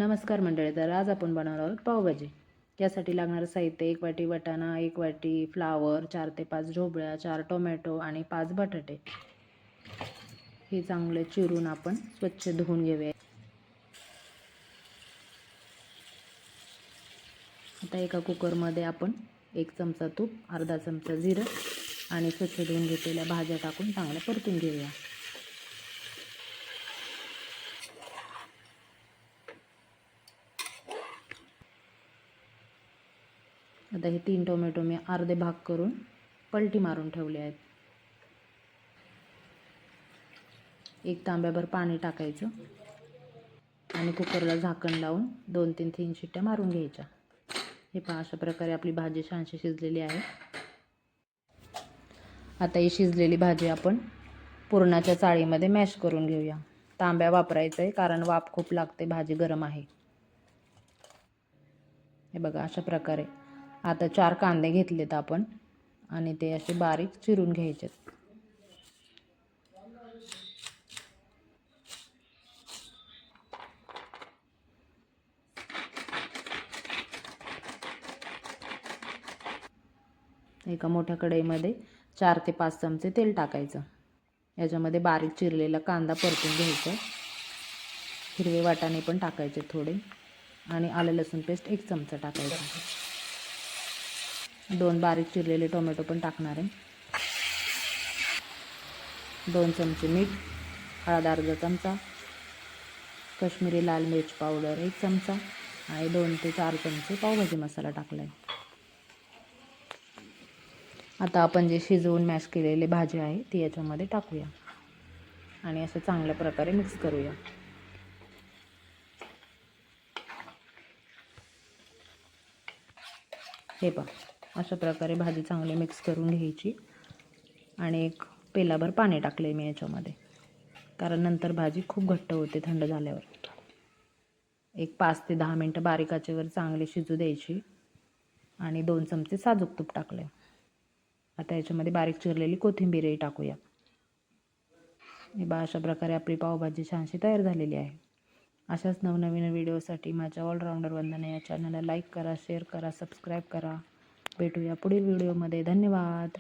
नमस्कार मंडळी, तर आज आपण बनवणार आहोत पावभाजी। यासाठी लागणारं साहित्य 1 वाटी वाटाणा, 1 वाटी फ्लावर, 4 ते 5 ढोबळ्या, 4 टोमॅटो आणि 5 बटाटे। हे चांगले चिरून आपण स्वच्छ धुवून घेऊया। आता एका कुकरमध्ये आपण 1 चमचा तूप, अर्धा चमचा जिरं आणि स्वच्छ धुवून घेतलेल्या भाज्या टाकून चांगलं परतून घेऊया। आता हे 3 टोमॅटो मी अर्धे भाग करून पलटी मारून ठेवले आहेत। 1 तांब्याभर पाणी टाकायचं आणि कुकरला झाकण लावून 2-3 शिट्ट्या मारून घ्यायच्या। हे पहा, अशा प्रकारे आपली भाजी छानशी शिजलेली आहे। आता ही शिजलेली भाजी आपण पुरणाच्या चाळीमध्ये मॅश करून घेऊया। तांब्या वापरायचा आहे कारण वाफ खूप लागते, भाजी गरम आहे। हे बघा, अशा प्रकारे आता 4 कांदे घेतलेत आपण आणि ते असे बारीक चिरून घ्यायचे। एका मोठ्या कढईमध्ये 4 ते 5 चमचे तेल टाकायचं। याच्यामध्ये बारीक चिरलेला कांदा परतून घ्यायचा। हिरवे वाटाणे पण टाकायचे थोडे आणि आलं लसूण पेस्ट 1 चमचा टाकायचा। 2 बारीक चिरलेले टोमॅटो पण टाकणार आहे। 2 चमचे मीठ, हळद अर्धा चमचा, काश्मीरी लाल मिर्च पावडर 1 चमचा आणि 2 ते 4 चमचे पावभाजी मसाला टाकलाय। आता आपण जे शिजवून मॅश केलेली भाजी आहे ती याच्यामध्ये टाकूया आणि असं चांगल्या प्रकारे मिक्स करूया। हे पहा, अशा प्रकारे भाजी चांगली मिक्स करून घ्यायची आणि 1 पेलाभर पाणी टाकले मी याच्यामध्ये, कारण नंतर भाजी खूप घट्ट होते थंड झाल्यावर। 5 ते 10 मिनिटं बारीक आचेवर चांगली शिजू द्यायची आणि 2 चमचे साजूक तूप टाकले। आता याच्यामध्ये बारीक चिरलेली कोथिंबीरही टाकूया। हे बघा, अशा प्रकारे आपली पावभाजी छानशी तयार झालेली आहे। अशाच नवनवीन व्हिडिओसाठी माझ्या ऑलराऊंडर वंदना या चॅनलला लाईक करा, शेअर करा, सबस्क्राईब करा। भेटूया पुढील व्हिडिओमध्ये। धन्यवाद।